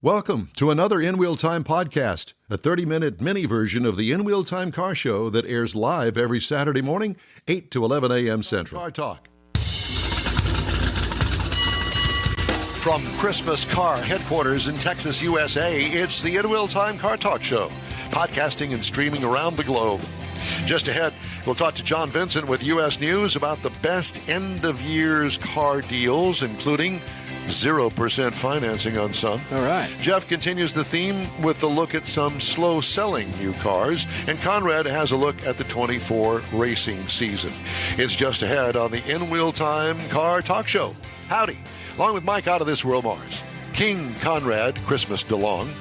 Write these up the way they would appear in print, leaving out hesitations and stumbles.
Welcome to another In Wheel Time podcast, a 30-minute mini version of the In Wheel Time car show that airs live every Saturday morning, 8 to 11 a.m. Central. Car Talk. From Christmas Car headquarters in Texas, USA, it's the In Wheel Time Car Talk Show, podcasting and streaming around the globe. Just ahead, we'll talk to John Vincent with U.S. News about the best end-of-year's car deals, including 0% financing on some. All right. Jeff continues the theme with a look at some slow-selling new cars, and Conrad has a look at the 24 racing season. It's just ahead on the In Wheel Time Car Talk Show. Howdy. Along with Mike out of this world Mars, King Conrad, Christmas DeLong.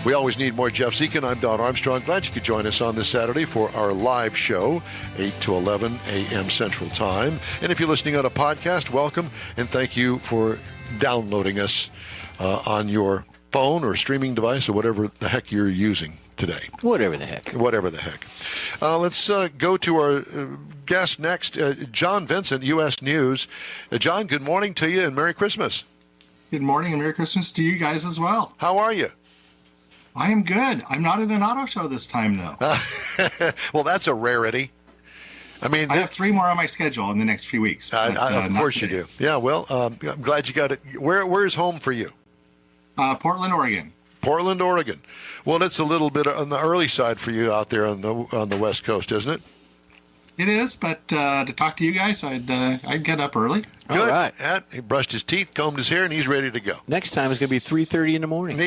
We always need more Jeff Zekin. I'm Don Armstrong. Glad you could join us on this Saturday for our live show, 8 to 11 a.m. Central Time. And if you're listening on a podcast, welcome, and thank you for downloading us on your phone or streaming device or whatever the heck you're using today. Whatever the heck. Let's go to our guest next, John Vincent, U.S. News. John, good morning to you and Merry Christmas. Good morning and Merry Christmas to you guys as well. How are you? I am good. I'm not at an auto show this time, though. Well, that's a rarity. I mean, I have 3 more on my schedule in the next few weeks. Of course you do. Yeah, well, I'm glad you got it. Where's home for you? Portland, Oregon. Portland, Oregon. Well, it's a little bit on the early side for you out there on the West Coast, isn't it? It is, but to talk to you guys, I'd get up early. Good. All right. He brushed his teeth, combed his hair, and he's ready to go. Next time it's going to be 3:30 in the morning.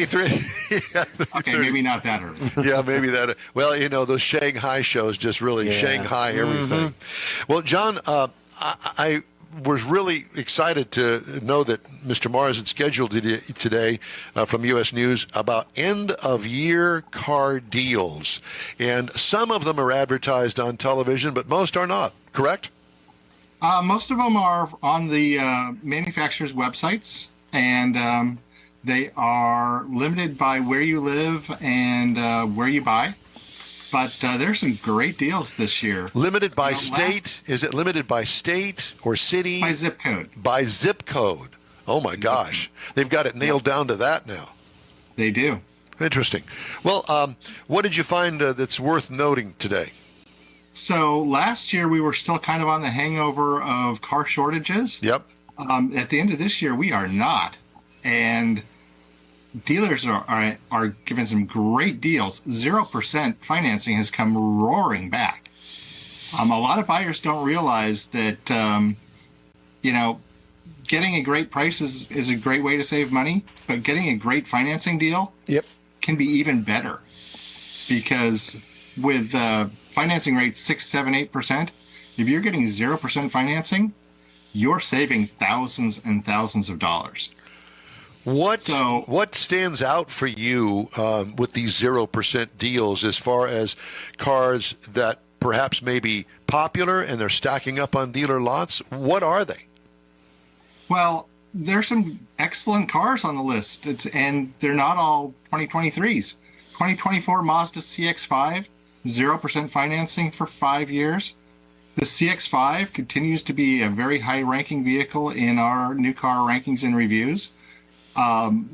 Okay, maybe not that early. Yeah, maybe that. Well, those Shanghai shows just really Shanghai everything. Mm-hmm. Well, John, I was really excited to know that Mr. Mars had scheduled today from U.S. News about end-of-year car deals. And some of them are advertised on television, but most are not, correct? Most of them are on the manufacturer's websites, and they are limited by where you live and where you buy. But there's some great deals this year. Limited by state? Is it limited by state or city? By zip code. By zip code. Oh, my gosh. They've got it nailed down to that now. They do. Interesting. Well, what did you find that's worth noting today? So last year, we were still kind of on the hangover of car shortages. Yep. At the end of this year, we are not. And dealers are giving some great deals. 0% financing has come roaring back. A lot of buyers don't realize that, getting a great price is a great way to save money, but getting a great financing deal can be even better. Because with financing rates 6, 7, 8%, if you're getting 0% financing, you're saving thousands and thousands of dollars. What stands out for you with these 0% deals as far as cars that perhaps may be popular and they're stacking up on dealer lots? What are they? Well, there's some excellent cars on the list, and they're not all 2023s. 2024 Mazda CX-5, 0% financing for 5 years. The CX-5 continues to be a very high-ranking vehicle in our new car rankings and reviews.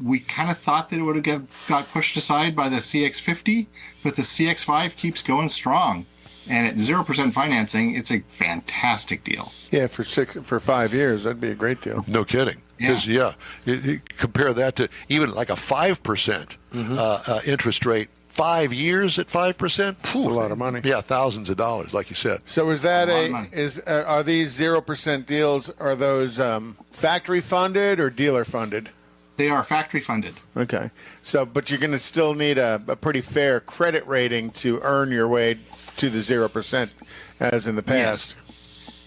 We kind of thought that it would have got pushed aside by the CX-50, but the CX-5 keeps going strong. And at 0% financing, it's a fantastic deal. Yeah, for 5 years, that'd be a great deal. No kidding. Because, you compare that to even like a 5% interest rate. 5 years at 5%? That's a lot of money. Yeah, thousands of dollars, like you said. So is that are these 0% deals, are those factory funded or dealer funded? They are factory funded. Okay. But you're going to still need a pretty fair credit rating to earn your way to the 0% as in the past. Yes.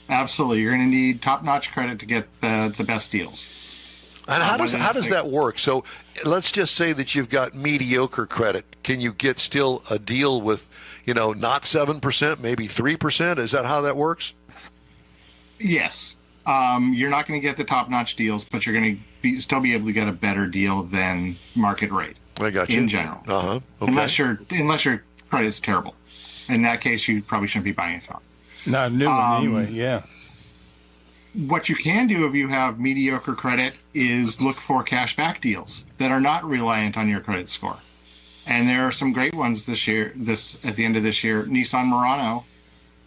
Absolutely. You're going to need top-notch credit to get the best deals. And how does that work? So let's just say that you've got mediocre credit. Can you get still a deal with, not 7%, maybe 3%? Is that how that works? Yes. You're not going to get the top-notch deals, but you're going to still be able to get a better deal than market rate. I got you. In general. Okay. Unless your credit is terrible. In that case, you probably shouldn't be buying a car. Not a new one anyway, yeah. What you can do if you have mediocre credit is look for cashback deals that are not reliant on your credit score. And there are some great ones this year, at the end of this year. Nissan Murano,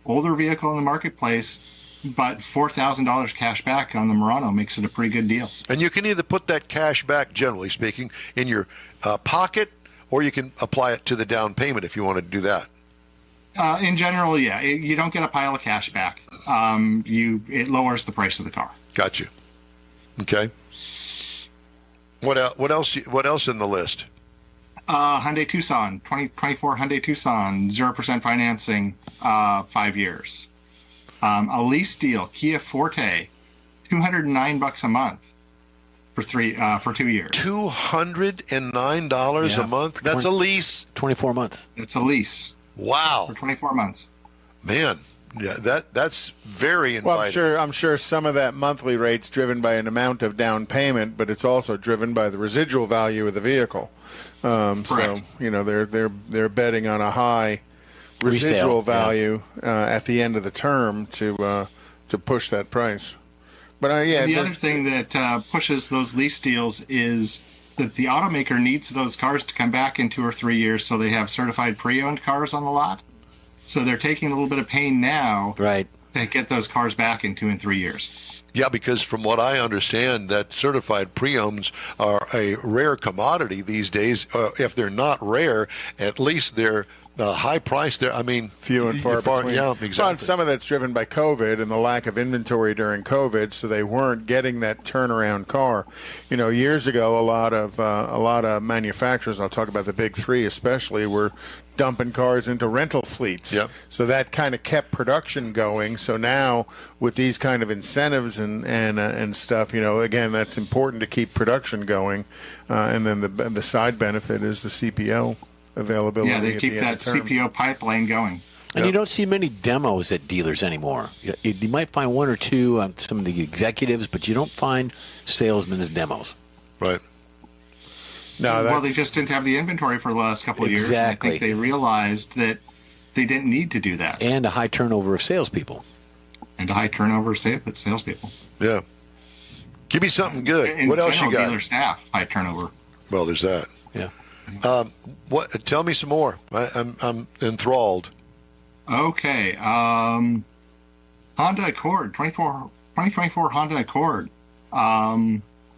older vehicle in the marketplace, but $4,000 cash back on the Murano makes it a pretty good deal. And you can either put that cash back, generally speaking, in your pocket, or you can apply it to the down payment if you want to do that. In general, yeah, you don't get a pile of cash back. It lowers the price of the car. Got you. Okay. What else? What else in the list? Hyundai Tucson, 2024 Hyundai Tucson, 0% financing, 5 years. A lease deal, Kia Forte, $209 a month for 2 years. $209 a month. That's a lease. 24 months. It's a lease. Wow. For 24 months. Man, yeah, that's very inviting. Well, I'm sure some of that monthly rate's driven by an amount of down payment, but it's also driven by the residual value of the vehicle. So they're betting on a high residual value at the end of the term to push that price. But the other thing that pushes those lease deals is that the automaker needs those cars to come back in 2 or 3 years, so they have certified pre-owned cars on the lot. So they're taking a little bit of pain now, right, to get those cars back in 2 and 3 years. Yeah, because from what I understand, that certified pre-owns are a rare commodity these days. If they're not rare, at least they're high price. There, I mean, few and far between. Yeah, exactly. Well, some of that's driven by COVID and the lack of inventory during COVID, so they weren't getting that turnaround car. Years ago, a lot of manufacturers, I'll talk about the big three especially, were dumping cars into rental fleets. Yep. So that kind of kept production going. So now with these kind of incentives and stuff, again, that's important to keep production going. And then the side benefit is the CPO availability. Yeah, they keep that CPO pipeline going. And you don't see many demos at dealers anymore. You might find one or two on some of the executives, but you don't find salesmen's demos. Right. No, well, they just didn't have the inventory for the last couple of years. Exactly. I think they realized that they didn't need to do that. And a high turnover of salespeople. And a high turnover of salespeople. Yeah. Give me something good. And what else you got? Dealer staff, high turnover. Well, there's that. Yeah. Tell me some more. I'm enthralled. Okay. Honda Accord, 2024 Honda Accord.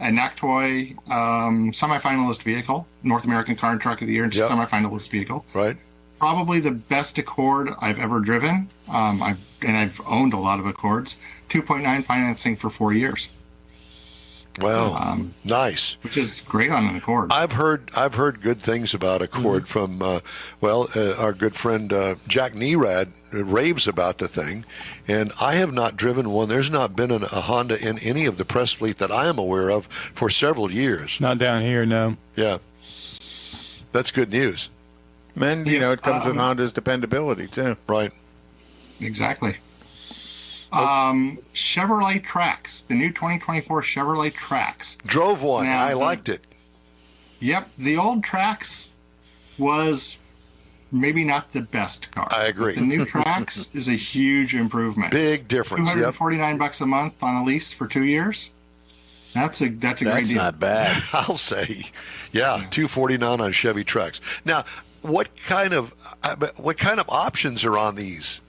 A NACTOY semifinalist vehicle, North American Car and Truck of the Year, semifinalist vehicle. Right. Probably the best Accord I've ever driven. I've owned a lot of Accords. 2.9 financing for 4 years. Wow, nice. Which is great on an Accord. I've heard good things about Accord from our good friend Jack Nerad raves about the thing, and I have not driven one. There's not been a Honda in any of the press fleet that I am aware of for several years. Not down here, no. Yeah, that's good news. And it comes with Honda's dependability too. Right. Exactly. Chevrolet Trax, the new 2024 Chevrolet Trax. Drove one. Now, I liked it. Yep. The old Trax was maybe not the best car. I agree. But the new Trax is a huge improvement. Big difference. $249 a month on a lease for 2 years. That's a great deal. That's not bad. I'll say, yeah, $249 on Chevy Trax. Now, what kind of options are on these?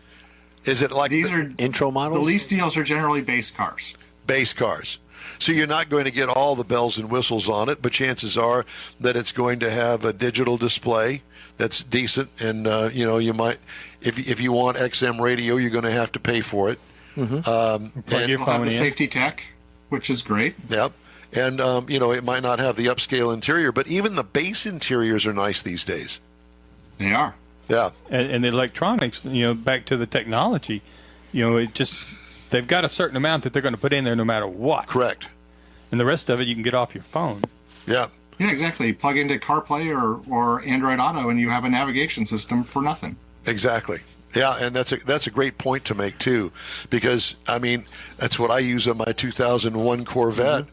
Is it like these are intro models? The lease deals are generally base cars. Base cars. So you're not going to get all the bells and whistles on it, but chances are that it's going to have a digital display that's decent, and you might, if you want XM radio, you're going to have to pay for it. And it'll have the safety tech, which is great. Yep. And it might not have the upscale interior, but even the base interiors are nice these days. They are. Yeah. And the electronics, back to the technology, they've got a certain amount that they're going to put in there no matter what. Correct. And the rest of it you can get off your phone. Yeah. Yeah, exactly. Plug into CarPlay or Android Auto, and you have a navigation system for nothing. Exactly. Yeah, and that's a great point to make too, because that's what I use on my 2001 Corvette.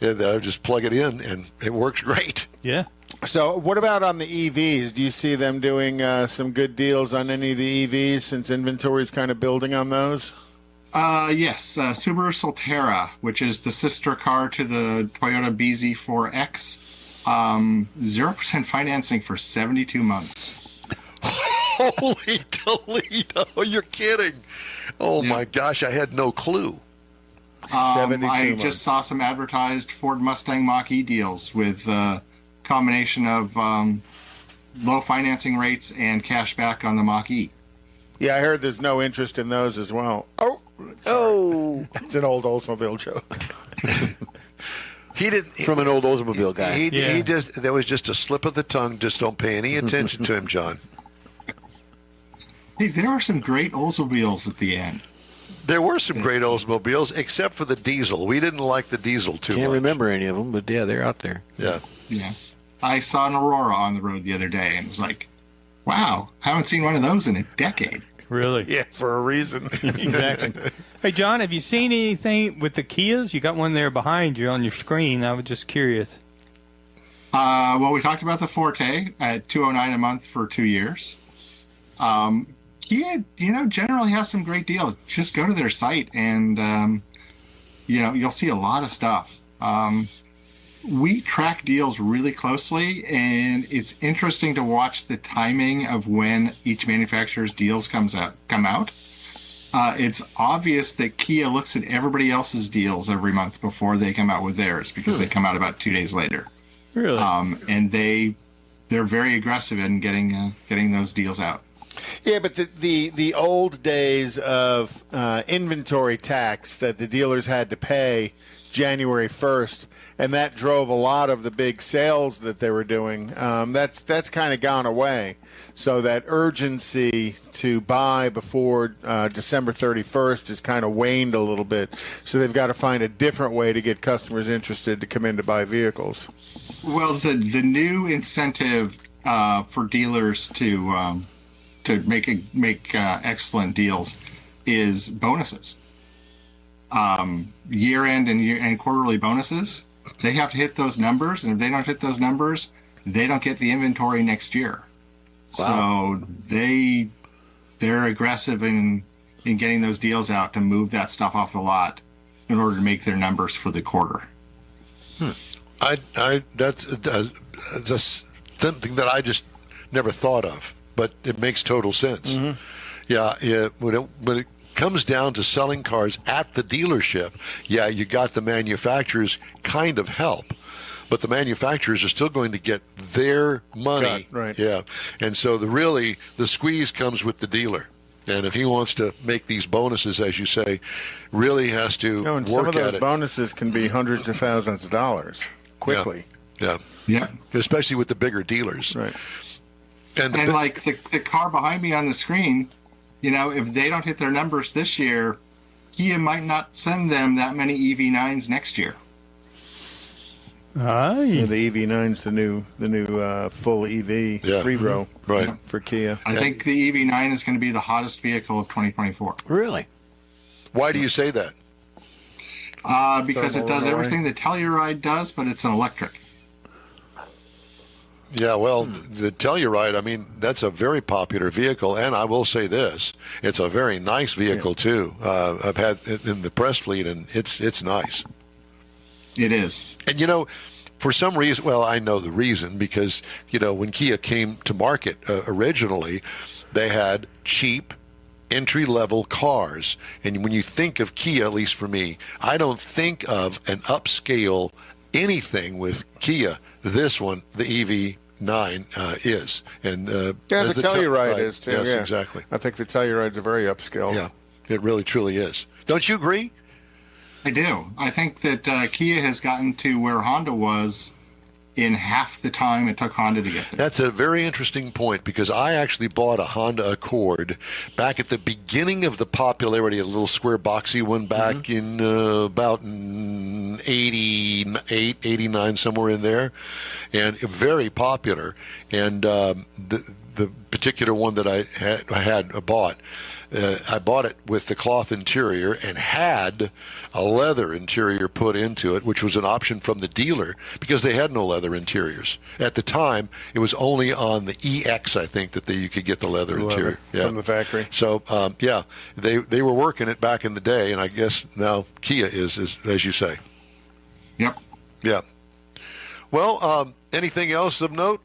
And I just plug it in, and it works great. Yeah. So what about on the EVs? Do you see them doing some good deals on any of the EVs since inventory is kind of building on those? Yes, Subaru Solterra, which is the sister car to the Toyota BZ4X. 0% financing for 72 months. Holy Toledo, you're kidding. Oh, my gosh, I had no clue. 72 I months. just saw some advertised Ford Mustang Mach-E deals with a combination of low financing rates and cash back on the Mach-E. Yeah, I heard there's no interest in those as well. Oh, it's an old Oldsmobile joke. He didn't. From an old Oldsmobile guy. He just, there was just a slip of the tongue. Just don't pay any attention to him, John. Hey, there are some great Oldsmobiles at the end. There were some great Oldsmobiles, except for the diesel. We didn't like the diesel too much. Can't remember any of them, but yeah, they're out there. Yeah. Yeah. I saw an Aurora on the road the other day and was like, wow, haven't seen one of those in a decade. Really? Yeah, for a reason. Exactly. Hey, John, have you seen anything with the Kias? You got one there behind you on your screen. I was just curious. Well, we talked about the Forte at $209 a month for 2 years. Kia, generally has some great deals. Just go to their site and, you'll see a lot of stuff. We track deals really closely, and it's interesting to watch the timing of when each manufacturer's deals come out. It's obvious that Kia looks at everybody else's deals every month before they come out with theirs because they come out about 2 days later. Really? And they're very aggressive in getting those deals out. Yeah, but the old days of inventory tax that the dealers had to pay January 1st, and that drove a lot of the big sales that they were doing. That's kind of gone away. So that urgency to buy before December 31st has kind of waned a little bit. So they've got to find a different way to get customers interested to come in to buy vehicles. Well, the new incentive for dealers to make excellent deals is bonuses. Year-end and quarterly bonuses. They have to hit those numbers, and if they don't hit those numbers, they don't get the inventory next year. Wow. So they're aggressive in getting those deals out to move that stuff off the lot in order to make their numbers for the quarter. That's just something that I just never thought of, but it makes total sense. Mm-hmm. Yeah, when it comes down to selling cars at the dealership, yeah, you got the manufacturers kind of help, but the manufacturers are still going to get their money. Right. Yeah, and so the squeeze comes with the dealer. And if he wants to make these bonuses, as you say, really has to and work some of those at it. bonuses can be hundreds of thousands of dollars quickly. Yeah. Especially with the bigger dealers. Right. And like the car behind me on the screen, if they don't hit their numbers this year, Kia might not send them that many EV9s next year. Yeah, the EV9's the new full EV 3-row right for Kia. I think the EV9 is going to be the hottest vehicle of 2024. Really? Why do you say that? Because it does everything the Telluride does, but it's an electric. Yeah, well, the Telluride, I mean, that's a very popular vehicle, and I will say this, it's a very nice vehicle, too. I've had it in the press fleet, and it's nice. It is. And, for some reason, well, I know the reason, because, when Kia came to market originally, they had cheap, entry-level cars. And when you think of Kia, at least for me, I don't think of an upscale anything with Kia. This one, the EV9 is. And the Telluride is, too. Yes, yeah. Exactly. I think the Telluride's a very upscale. Yeah, it really, truly is. Don't you agree? I do. I think that Kia has gotten to where Honda was in half the time it took Honda to get there. That's a very interesting point, because I actually bought a Honda Accord back at the beginning of the popularity of the little square boxy one back in about 88, 89, somewhere in there, and very popular. And the particular one that I had bought. I bought it with the cloth interior and had a leather interior put into it, which was an option from the dealer because they had no leather interiors. At the time, it was only on the EX, I think, that you could get the leather interior. From the factory. So, they were working it back in the day, and I guess now Kia is as you say. Yep. Yeah. Well, anything else of note?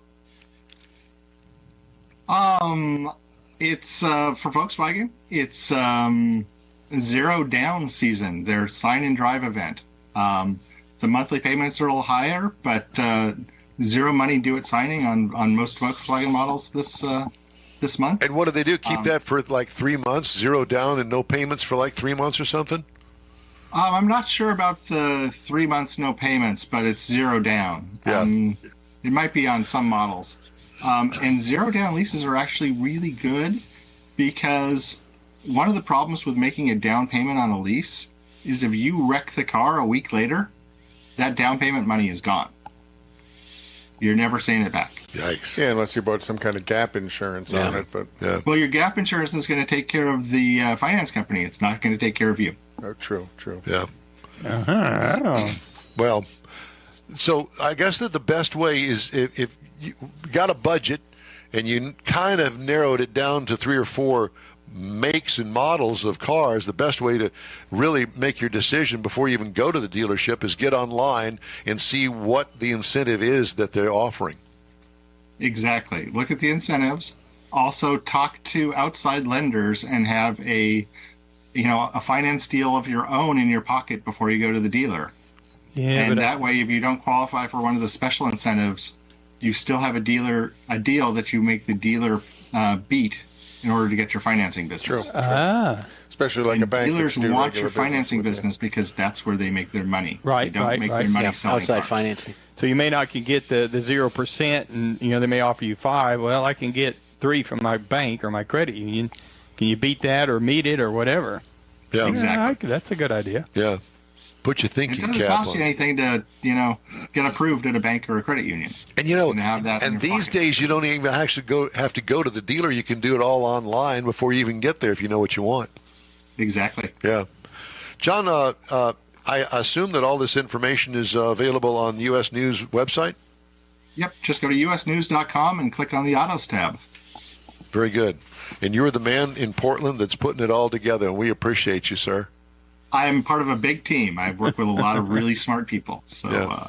It's for Volkswagen. It's zero down season. Their sign and drive event. The monthly payments are a little higher, but zero money due at signing on most Volkswagen models this month. And what do they do? Keep that for like 3 months, zero down and no payments for like 3 months or something? I'm not sure about the 3 months no payments, but it's zero down. Yeah. It might be on some models. And zero down leases are actually really good because one of the problems with making a down payment on a lease is if you wreck the car a week later, that down payment money is gone. You're never seeing it back. Yikes. Yeah, unless you bought some kind of gap insurance on it. But Well, your gap insurance is going to take care of the finance company. It's not going to take care of you. oh, true. Yeah. Uh-huh. Well, so I guess that the best way is if you got a budget and you kind of narrowed it down to 3 or 4 makes and models of cars, the best way to really make your decision before you even go to the dealership is get online and see what the incentive is that they're offering. Exactly. Look at the incentives. Also talk to outside lenders and have a finance deal of your own in your pocket before you go to the dealer. Yeah, And that way, if you don't qualify for one of the special incentives, you still have a deal that you make the dealer beat in order to get your financing business. True. Especially like a bank. Dealers that you do want regular your financing with you. business because that's where they make their money. Right, They don't right, make right. their money Yeah, selling outside cars. financing. So you may not can get the 0%, and they may offer you 5. Well, I can get 3 from my bank or my credit union. Can you beat that or meet it or whatever? Yeah. Exactly. That's a good idea. Yeah. Put your It thinking doesn't cap cost on. you anything to, get approved at a bank or a credit union. And And have that in and your these pocket. days you don't even actually have to go to the dealer. You can do it all online before you even get there if you know what you want. Exactly. Yeah. John, I assume that all this information is available on the U.S. News website? Yep. Just go to usnews.com and click on the autos tab. Very good. And you're the man in Portland that's putting it all together, and we appreciate you, sir. I'm part of a big team. I work with a lot of really smart people. So, Yeah.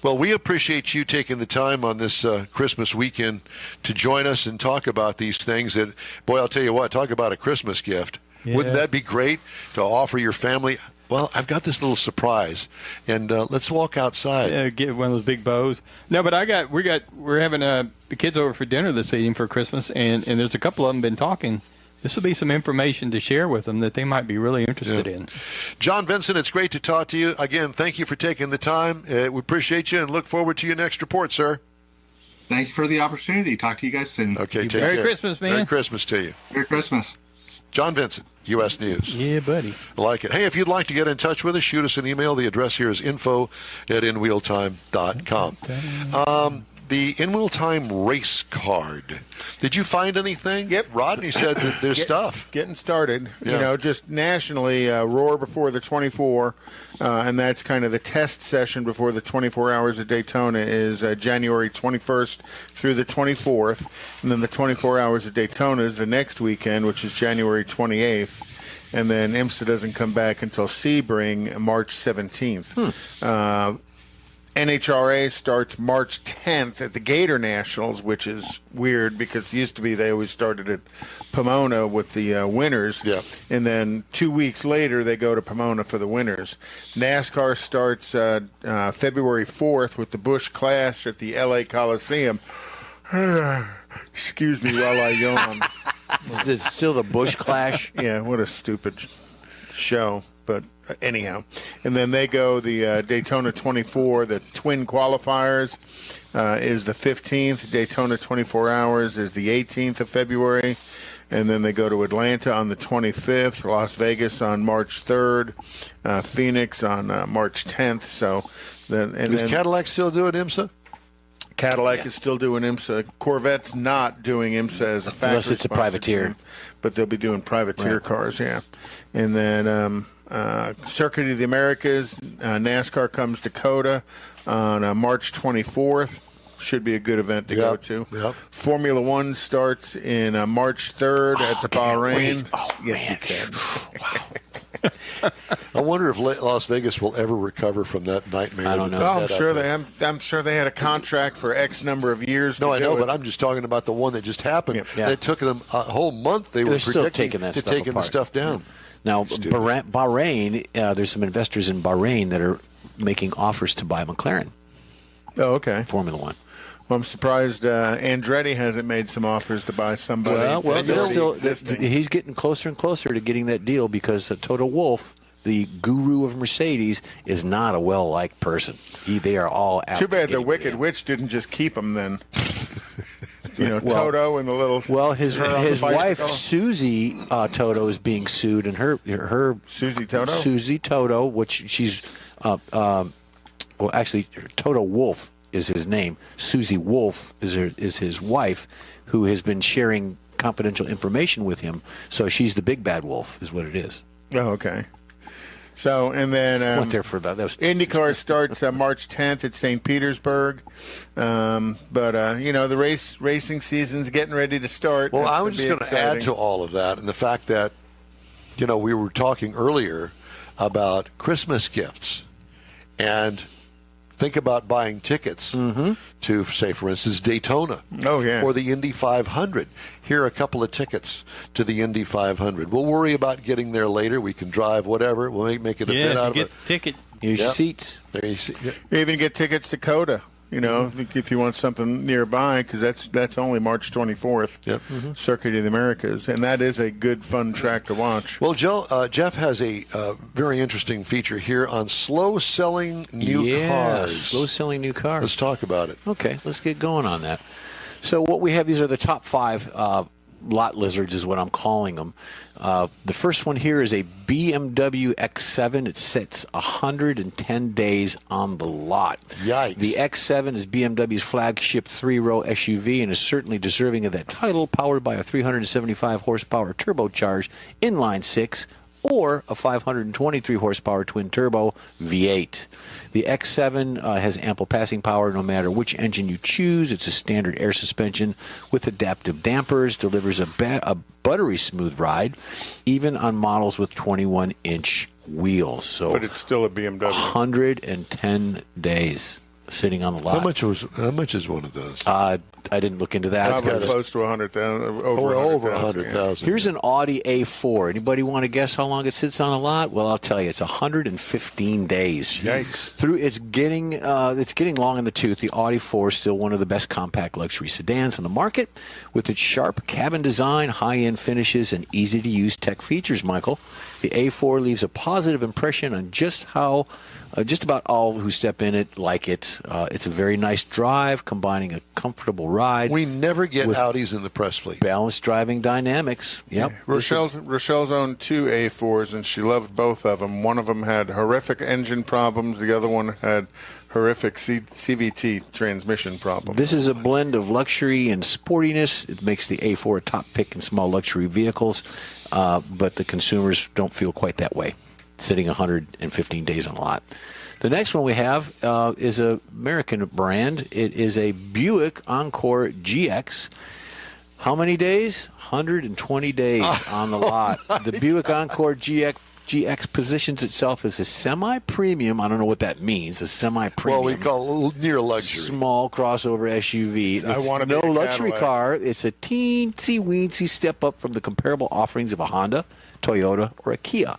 Well, we appreciate you taking the time on this Christmas weekend to join us and talk about these things. That, boy, I'll tell you what, talk about a Christmas gift. Yeah. Wouldn't that be great to offer your family? Well, I've got this little surprise, and let's walk outside. Yeah, get one of those big bows. No, but we're having the kids over for dinner this evening for Christmas, and there's a couple of them been talking. This will be some information to share with them that they might be really interested in. John Vincent, it's great to talk to you. Again, thank you for taking the time. We appreciate you and look forward to your next report, sir. thank you for the opportunity. Talk to you guys soon. Okay, take Merry care. Christmas, man. Merry Christmas to you. Merry Christmas. John Vincent, U.S. News. Yeah, buddy. I like it. Hey, if you'd like to get in touch with us, shoot us an email. The address here is info@inwheeltime.com. The In-Wheel Time race card. Did you find anything? Yep. Rodney said that there's stuff. Getting started. Yeah. Just nationally, Roar before the 24, and that's kind of the test session before the 24 Hours of Daytona is January 21st through the 24th, and then the 24 Hours of Daytona is the next weekend, which is January 28th, and then IMSA doesn't come back until Sebring March 17th. NHRA starts March 10th at the Gator Nationals, which is weird because it used to be they always started at Pomona with the winners. Yeah. And then 2 weeks later, they go to Pomona for the winners. NASCAR starts February 4th with the Busch Clash at the LA Coliseum. Excuse me while I yawn. Is it still the Bush Clash? Yeah, what a stupid show. But anyhow, and then they go the Daytona 24, the twin qualifiers is the 15th. Daytona 24 Hours is the 18th of February. And then they go to Atlanta on the 25th, Las Vegas on March 3rd, Phoenix on March 10th. So, Does Cadillac still do it, IMSA? Cadillac is still doing IMSA. Corvette's not doing IMSA as a factory Unless it's a privateer. But they'll be doing privateer cars, yeah. And then Circuit of the Americas, NASCAR comes to Dakota on March 24th. Should be a good event to go to. Yep. Formula One starts in March 3rd at the Bahrain. Yes, you can. I wonder if Las Vegas will ever recover from that nightmare. I don't know. Oh, I'm sure they had a contract for X number of years. No, I know, but I'm just talking about the one that just happened. Yeah. And it took them a whole month. They're still predicting taking that to stuff taking the apart. stuff down. Now, Bahrain, there's some investors in Bahrain that are making offers to buy McLaren Oh, okay. Formula One. Well, I'm surprised Andretti hasn't made some offers to buy somebody. Well, that's they're already still, existing. he's getting closer and closer to getting that deal because Toto Wolff, the guru of Mercedes, is not a well-liked person. They are all out. Too bad the getting Wicked rid of him. Witch didn't just keep him then. Toto and the little. Well, his bicycle. wife Susie Toto is being sued, and her Susie Toto? Susie Toto, which she's well, actually Toto Wolff is his name. Susie Wolff is his wife, who has been sharing confidential information with him. So she's the big bad wolf, is what it is. Oh, okay. So, and then Went there for that. Was IndyCar starts March 10th at St. Petersburg. The racing season's getting ready to start. Well, That's I was just going to add to all of that, and the fact that, we were talking earlier about Christmas gifts, and think about buying tickets to, say, for instance, Daytona. Oh, yeah. Or the Indy 500. Here are a couple of tickets to the Indy 500. We'll worry about getting there later. We can drive, whatever. We'll make it a bit out of get it. the ticket. use your seats. There you see. Yeah. You even get tickets to COTA. If you want something nearby, because that's only March 24th. Yep. Circuit of the Americas, and that is a good, fun track to watch. Well, Jeff has a very interesting feature here on slow-selling new cars. Slow-selling new cars. Let's talk about it. Okay, let's get going on that. So what we have, these are the top 5 lot lizards is what I'm calling them. The first one here is a BMW X7. It sits 110 days on the lot. Yikes. The X7 is BMW's flagship 3-row SUV and is certainly deserving of that title, powered by a 375 horsepower turbocharged inline-6 or a 523 horsepower twin-turbo V8. The X7 has ample passing power no matter which engine you choose. It's a standard air suspension with adaptive dampers, delivers a buttery smooth ride, even on models with 21-inch wheels. So, But it's still a BMW. 110 days sitting on the lot. How much is one of those? I didn't look into that. Probably close to 100,000. Over 100,000. 100,000. Here's an Audi A4. Anybody want to guess how long it sits on a lot? Well, I'll tell you, it's 115 days. Yikes! It's getting long in the tooth. The Audi 4 is still one of the best compact luxury sedans on the market, with its sharp cabin design, high-end finishes, and easy-to-use tech features. Michael, the A4 leaves a positive impression on just about all who step in it like it. It's a very nice drive, combining a comfortable ride. We never get Audis in the press fleet. Balanced driving dynamics. Yep. Rochelle's owned 2 A4s, and she loved both of them. One of them had horrific engine problems. The other one had horrific CVT transmission problems. This is a blend of luxury and sportiness. It makes the A4 a top pick in small luxury vehicles, but the consumers don't feel quite that way, sitting 115 days on a lot. The next one we have is an American brand. It is a Buick Encore GX. How many days? 120 days on the lot. The Buick Encore GX positions itself as a semi-premium. I don't know what that means. A semi-premium. Well, we call it near luxury. Small crossover SUV. It's be no a luxury Cadillac. car. It's a teensy-weensy step up from the comparable offerings of a Honda, Toyota, or a Kia.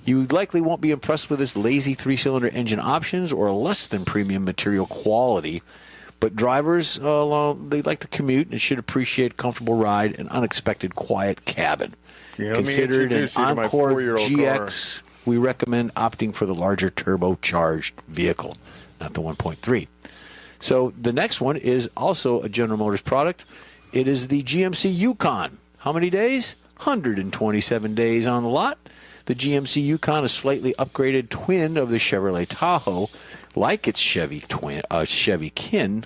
You likely won't be impressed with its lazy 3-cylinder engine options or less than premium material quality, but drivers, they like to commute and should appreciate comfortable ride and unexpected quiet cabin. Yeah, let me Considered an introduce you to my Encore 4-year-old GX, we recommend opting for the larger turbocharged vehicle, not the 1.3. So the next one is also a General Motors product. It is the GMC Yukon. How many days? 127 days on the lot. The GMC Yukon, a slightly upgraded twin of the Chevrolet Tahoe, like its Chevy kin,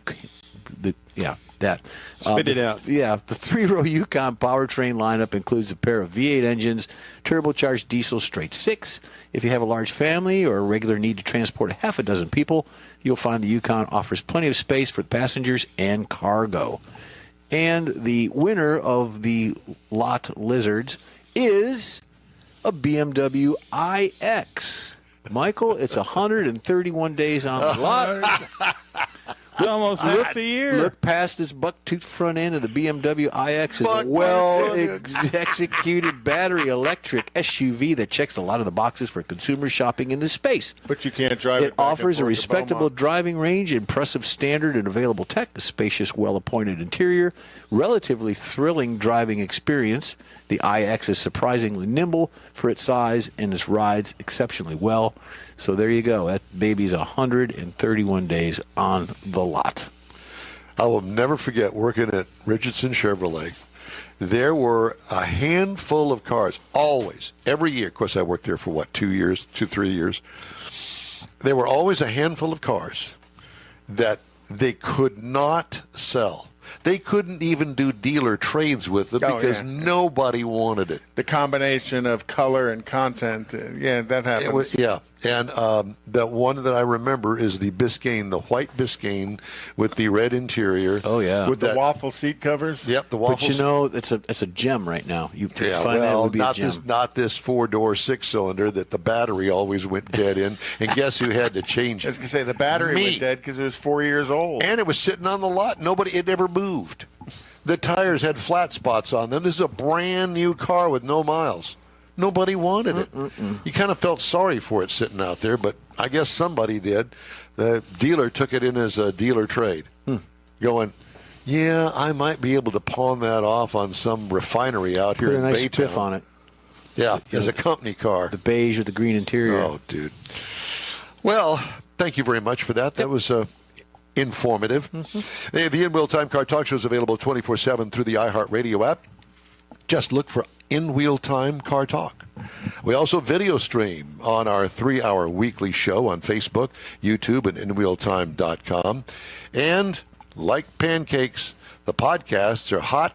that. Spit it out. Yeah, the 3-row Yukon powertrain lineup includes a pair of V8 engines, turbocharged diesel straight 6. If you have a large family or a regular need to transport a half a dozen people, you'll find the Yukon offers plenty of space for passengers and cargo. And the winner of the lot lizards is a BMW iX. Michael, it's 131 days on the lot. It's almost half the year. Look past this buck-toothed front end of the BMW iX is a well-executed battery electric SUV that checks a lot of the boxes for consumer shopping in this space. But you can't drive it. It offers a respectable driving range, impressive standard and available tech, a spacious, well-appointed interior, relatively thrilling driving experience. The iX is surprisingly nimble for its size and it rides exceptionally well. So there you go. That baby's 131 days on the lot. I will never forget working at Richardson Chevrolet. There were a handful of cars, always, every year. Of course, I worked there for, 3 years. There were always a handful of cars that they could not sell. They couldn't even do dealer trades with them because nobody wanted it. The combination of color and content, that happens. And the one that I remember is the Biscayne, the white Biscayne with the red interior. Oh, yeah. With the waffle seat covers? Yep, the waffle. But it's a gem right now. You find that would be a gem. Not this 4-door 6-cylinder that the battery always went dead in. And guess who had to change it? I was going to say, the battery went dead because it was 4 years old. And it was sitting on the lot. It never moved. The tires had flat spots on them. This is a brand new car with no miles. Nobody wanted it. You kind of felt sorry for it sitting out there, but I guess somebody did. The dealer took it in as a dealer trade, going, I might be able to pawn that off on some refinery out here in Baytown. Put a nice Baytown. spiff on it. Yeah, as a company car. The beige with the green interior. Oh, dude. Well, thank you very much for that. That was informative. The In-Wheel Time Car Talk Show is available 24/7 through the iHeartRadio app. Just look for In-Wheel Time Car Talk. We also video stream on our 3-hour weekly show on Facebook, YouTube, and InWheelTime.com. And like pancakes, the podcasts are hot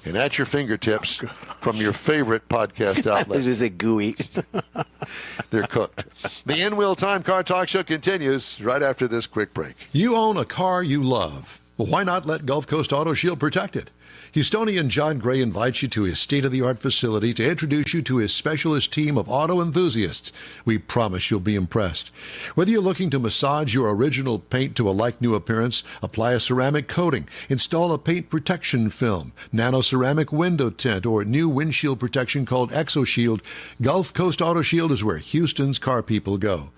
and at your fingertips from your favorite podcast outlet. This is a gooey. They're cooked. The In-Wheel Time Car Talk Show continues right after this quick break. You own a car you love. Well, why not let Gulf Coast Auto Shield protect it? Houstonian John Gray invites you to his state-of-the-art facility to introduce you to his specialist team of auto enthusiasts. We promise you'll be impressed. Whether you're looking to massage your original paint to a like-new appearance, apply a ceramic coating, install a paint protection film, nano-ceramic window tint, or new windshield protection called ExoShield, Gulf Coast Auto Shield is where Houston's car people go.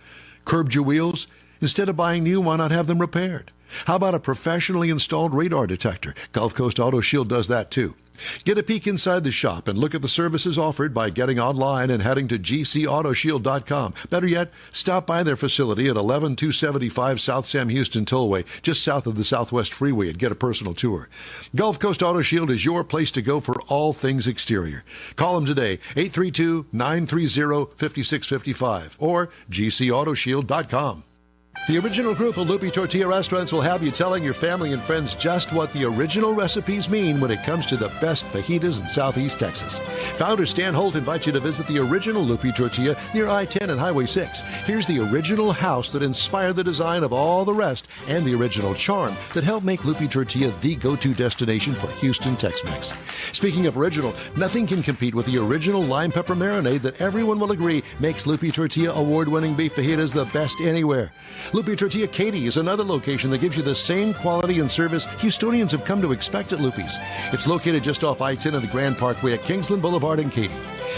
Curbed your wheels? Instead of buying new, why not have them repaired? How about a professionally installed radar detector? Gulf Coast Auto Shield does that too. Get a peek inside the shop and look at the services offered by getting online and heading to gcautoshield.com. Better yet, stop by their facility at 11275 South Sam Houston Tollway, just south of the Southwest Freeway, and get a personal tour. Gulf Coast Auto Shield is your place to go for all things exterior. Call them today, 832-930-5655 or gcautoshield.com. The original group of Loopy Tortilla restaurants will have you telling your family and friends just what the original recipes mean when it comes to the best fajitas in Southeast Texas. Founder Stan Holt invites you to visit the original Loopy Tortilla near I-10 and Highway 6. Here's the original house that inspired the design of all the rest and the original charm that helped make Loopy Tortilla the go-to destination for Houston Tex-Mex. Speaking of original, nothing can compete with the original lime pepper marinade that everyone will agree makes Loopy Tortilla award-winning beef fajitas the best anywhere. Loopy Tortilla Katy is another location that gives you the same quality and service Houstonians have come to expect at Loopy's. It's located just off I-10 and the Grand Parkway at Kingsland Boulevard in Katy.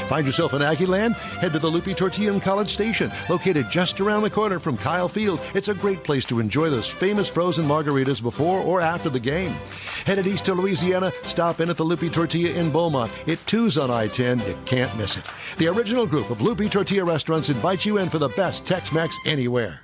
Find yourself in Aggie Land? Head to the Loopy Tortilla in College Station, located just around the corner from Kyle Field. It's a great place to enjoy those famous frozen margaritas before or after the game. Headed east to Louisiana, stop in at the Loopy Tortilla in Beaumont. It too's on I-10. You can't miss it. The original group of Loopy Tortilla restaurants invites you in for the best Tex-Mex anywhere.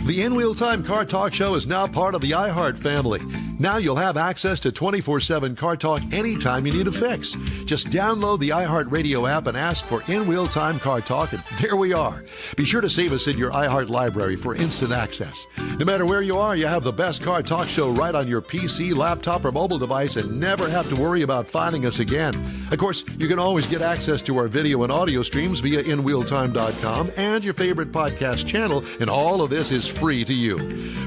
The In Wheel Time Car Talk Show is now part of the iHeart family. Now you'll have access to 24/7 Car Talk anytime you need a fix. Just download the iHeart Radio app and ask for In Wheel Time Car Talk, and there we are. Be sure to save us in your iHeart library for instant access. No matter where you are, you have the best Car Talk Show right on your PC, laptop, or mobile device and never have to worry about finding us again. Of course, you can always get access to our video and audio streams via InWheelTime.com and your favorite podcast channel, and all of this is free to you.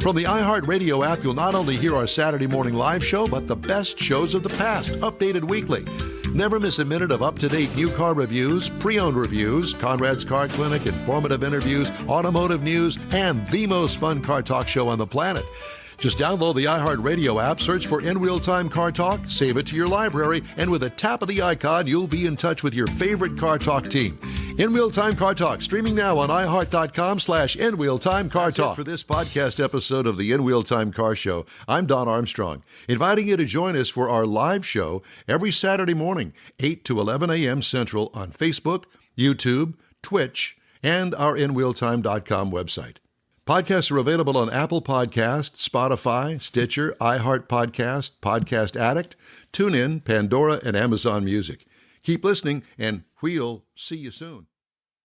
From the iHeart Radio app, you'll not only hear our Saturday morning live show, but the best shows of the past, updated weekly. Never miss a minute of up-to-date new car reviews, pre-owned reviews, Conrad's Car Clinic, informative interviews, automotive news, and the most fun car talk show on the planet. Just download the iHeart Radio app, search for In Wheel Time Car Talk, save it to your library, and with a tap of the icon, you'll be in touch with your favorite Car Talk team. In Wheel Time Car Talk, streaming now on iHeart.com/In Wheel Time Car Talk. For this podcast episode of the In Wheel Time Car Show, I'm Don Armstrong, inviting you to join us for our live show every Saturday morning, 8 to 11 a.m. Central on Facebook, YouTube, Twitch, and our InWheelTime.com website. Podcasts are available on Apple Podcasts, Spotify, Stitcher, iHeart Podcast, Podcast Addict, TuneIn, Pandora, and Amazon Music. Keep listening, and we'll see you soon.